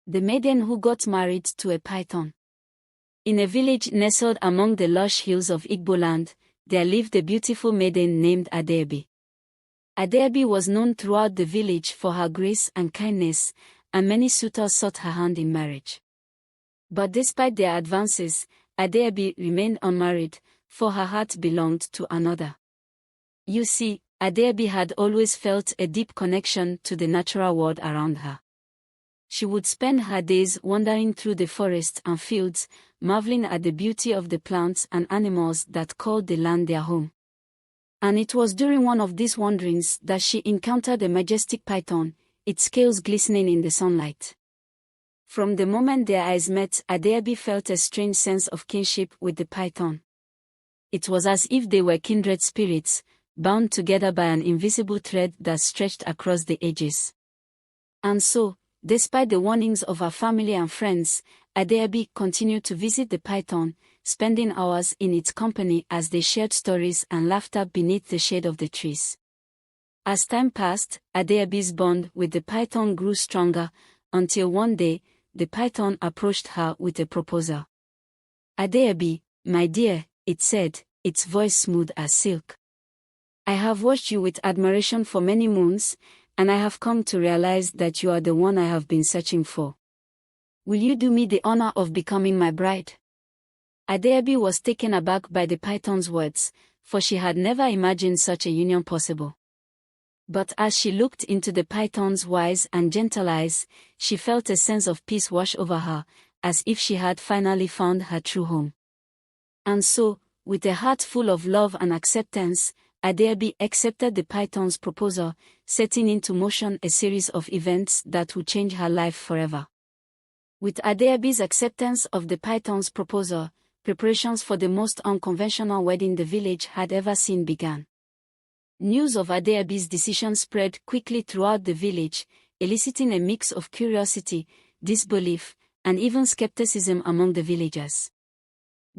The maiden who got married to a python. In a village nestled among the lush hills of Igbo land, there lived a beautiful maiden named Adaobi. Adaobi was known throughout the village for her grace and kindness, and many suitors sought her hand in marriage. But despite their advances, Adaobi remained unmarried, for her heart belonged to another. You see, Adaobi had always felt a deep connection to the natural world around her. She would spend her days wandering through the forests and fields, marveling at the beauty of the plants and animals that called the land their home. And it was during one of these wanderings that she encountered a majestic python, its scales glistening in the sunlight. From the moment their eyes met, Adaobi felt a strange sense of kinship with the python. It was as if they were kindred spirits, bound together by an invisible thread that stretched across the ages. And so, despite the warnings of her family and friends, Adaobi continued to visit the python, spending hours in its company as they shared stories and laughter beneath the shade of the trees. As time passed, Adaobi's bond with the python grew stronger, until one day, the python approached her with a proposal. "Adaobi, my dear," it said, its voice smooth as silk. "I have watched you with admiration for many moons, and I have come to realize that you are the one I have been searching for. Will you do me the honor of becoming my bride?" Adaobi was taken aback by the python's words, for she had never imagined such a union possible. But as she looked into the python's wise and gentle eyes, she felt a sense of peace wash over her, as if she had finally found her true home. And so, with a heart full of love and acceptance, Adaobi accepted the python's proposal, setting into motion a series of events that would change her life forever. With Adaobi's acceptance of the python's proposal, preparations for the most unconventional wedding the village had ever seen began. News of Adaobi's decision spread quickly throughout the village, eliciting a mix of curiosity, disbelief, and even skepticism among the villagers.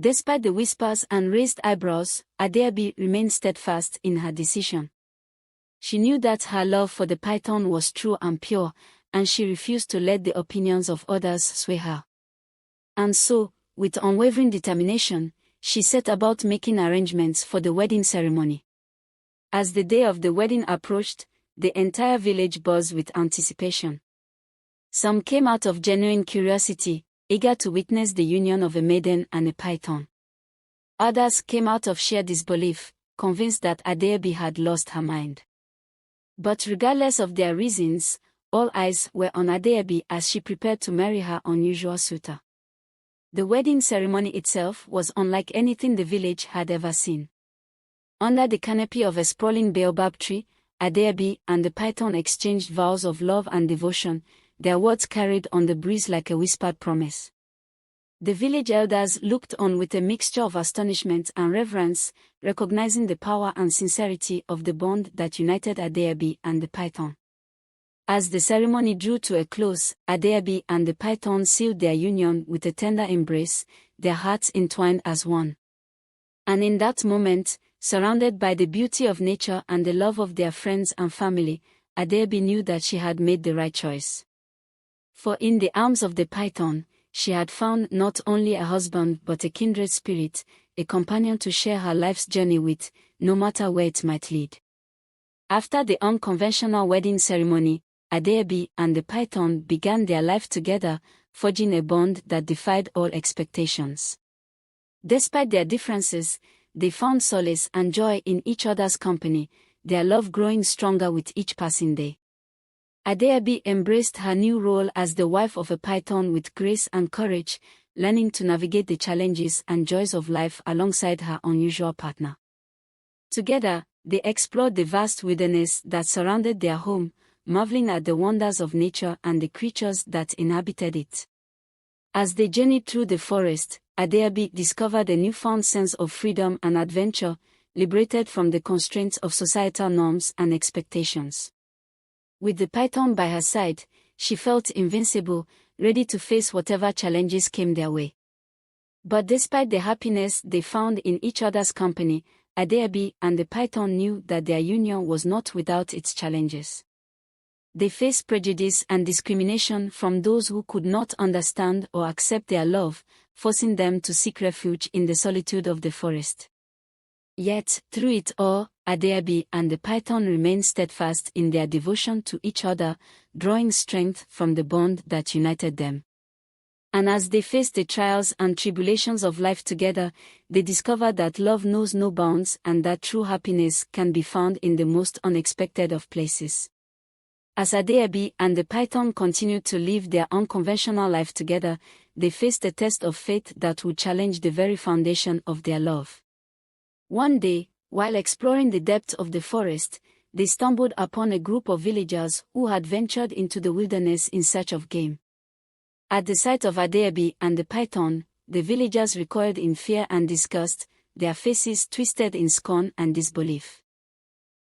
Despite the whispers and raised eyebrows, Adaobi remained steadfast in her decision. She knew that her love for the python was true and pure, and she refused to let the opinions of others sway her. And so, with unwavering determination, she set about making arrangements for the wedding ceremony. As the day of the wedding approached, the entire village buzzed with anticipation. Some came out of genuine curiosity, eager to witness the union of a maiden and a python. Others came out of sheer disbelief, convinced that Adaobi had lost her mind. But regardless of their reasons, all eyes were on Adaobi as she prepared to marry her unusual suitor. The wedding ceremony itself was unlike anything the village had ever seen. Under the canopy of a sprawling baobab tree, Adaobi and the python exchanged vows of love and devotion, their words carried on the breeze like a whispered promise. The village elders looked on with a mixture of astonishment and reverence, recognizing the power and sincerity of the bond that united Adaobi and the python. As the ceremony drew to a close, Adaobi and the python sealed their union with a tender embrace, their hearts entwined as one. And in that moment, surrounded by the beauty of nature and the love of their friends and family, Adaobi knew that she had made the right choice. For in the arms of the python, she had found not only a husband but a kindred spirit, a companion to share her life's journey with, no matter where it might lead. After the unconventional wedding ceremony, Adaobi and the python began their life together, forging a bond that defied all expectations. Despite their differences, they found solace and joy in each other's company, their love growing stronger with each passing day. Adaobi embraced her new role as the wife of a python with grace and courage, learning to navigate the challenges and joys of life alongside her unusual partner. Together, they explored the vast wilderness that surrounded their home, marveling at the wonders of nature and the creatures that inhabited it. As they journeyed through the forest, Adaobi discovered a newfound sense of freedom and adventure, liberated from the constraints of societal norms and expectations. With the python by her side, she felt invincible, ready to face whatever challenges came their way. But despite the happiness they found in each other's company, Adaobi and the python knew that their union was not without its challenges. They faced prejudice and discrimination from those who could not understand or accept their love, forcing them to seek refuge in the solitude of the forest. Yet, through it all, Adaobi and the python remained steadfast in their devotion to each other, drawing strength from the bond that united them. And as they faced the trials and tribulations of life together, they discovered that love knows no bounds and that true happiness can be found in the most unexpected of places. As Adaobi and the python continued to live their unconventional life together, they faced a test of fate that would challenge the very foundation of their love. One day, while exploring the depths of the forest, they stumbled upon a group of villagers who had ventured into the wilderness in search of game. At the sight of Adaobi and the python, the villagers recoiled in fear and disgust, their faces twisted in scorn and disbelief.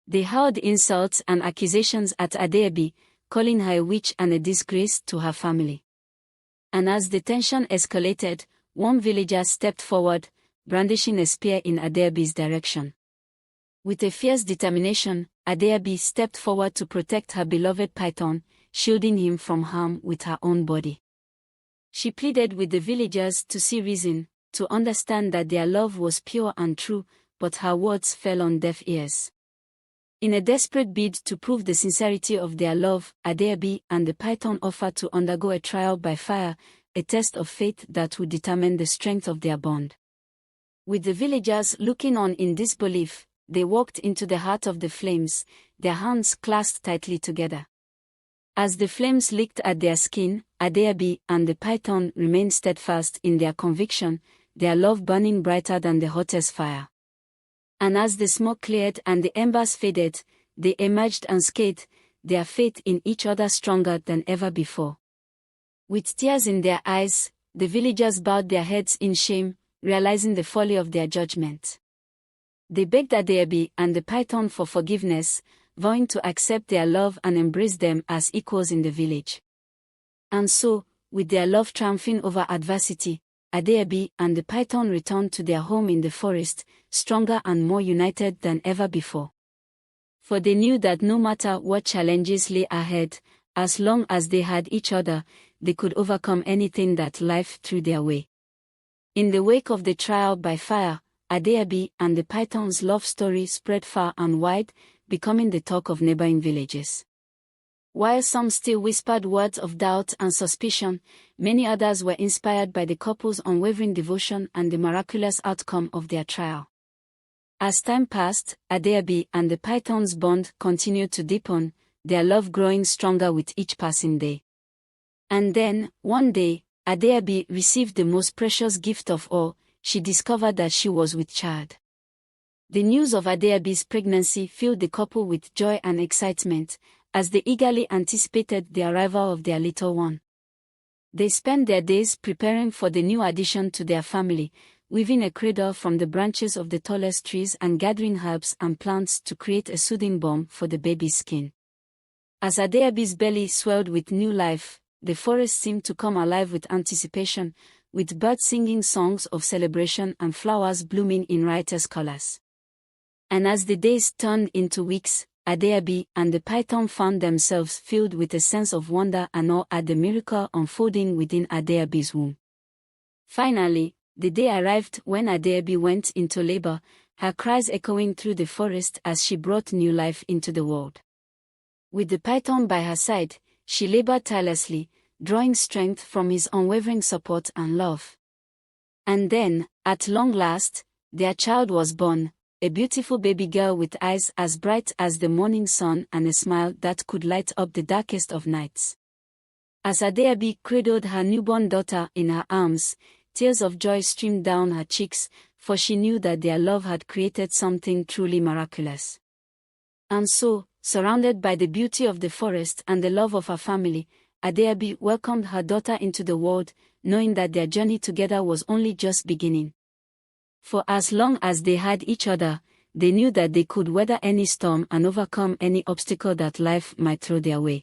They hurled insults and accusations at Adaobi, calling her a witch and a disgrace to her family. And as the tension escalated, one villager stepped forward, brandishing a spear in Adaobi's direction. With a fierce determination, Adaobi stepped forward to protect her beloved python, shielding him from harm with her own body. She pleaded with the villagers to see reason, to understand that their love was pure and true, but her words fell on deaf ears. In a desperate bid to prove the sincerity of their love, Adaobi and the python offered to undergo a trial by fire, a test of faith that would determine the strength of their bond. With the villagers looking on in disbelief, they walked into the heart of the flames, their hands clasped tightly together. As the flames licked at their skin, Adaobi and the python remained steadfast in their conviction, their love burning brighter than the hottest fire. And as the smoke cleared and the embers faded, they emerged unscathed, their faith in each other stronger than ever before. With tears in their eyes, the villagers bowed their heads in shame, realizing the folly of their judgment. They begged Adaobi and the python for forgiveness, vowing to accept their love and embrace them as equals in the village. And so, with their love triumphing over adversity, Adaobi and the python returned to their home in the forest, stronger and more united than ever before. For they knew that no matter what challenges lay ahead, as long as they had each other, they could overcome anything that life threw their way. In the wake of the trial by fire, Adaobi and the python's love story spread far and wide, becoming the talk of neighboring villages. While some still whispered words of doubt and suspicion, many others were inspired by the couple's unwavering devotion and the miraculous outcome of their trial. As time passed, Adaobi and the python's bond continued to deepen, their love growing stronger with each passing day. And then, one day, Adaobi received the most precious gift of all. She discovered that she was with child. The news of Adaobi's pregnancy filled the couple with joy and excitement, as they eagerly anticipated the arrival of their little one. They spent their days preparing for the new addition to their family, weaving a cradle from the branches of the tallest trees and gathering herbs and plants to create a soothing balm for the baby's skin. As Adaobi's belly swelled with new life, the forest seemed to come alive with anticipation, with birds singing songs of celebration and flowers blooming in riotous colors. And as the days turned into weeks, Adaobi and the python found themselves filled with a sense of wonder and awe at the miracle unfolding within Adaobi's womb. Finally, the day arrived when Adaobi went into labor, her cries echoing through the forest as she brought new life into the world. With the python by her side, she labored tirelessly, drawing strength from his unwavering support and love. And then, at long last, their child was born, a beautiful baby girl with eyes as bright as the morning sun and a smile that could light up the darkest of nights. As Adaobi cradled her newborn daughter in her arms, tears of joy streamed down her cheeks, for she knew that their love had created something truly miraculous. And so, surrounded by the beauty of the forest and the love of her family, Adaobi welcomed her daughter into the world, knowing that their journey together was only just beginning. For as long as they had each other, they knew that they could weather any storm and overcome any obstacle that life might throw their way.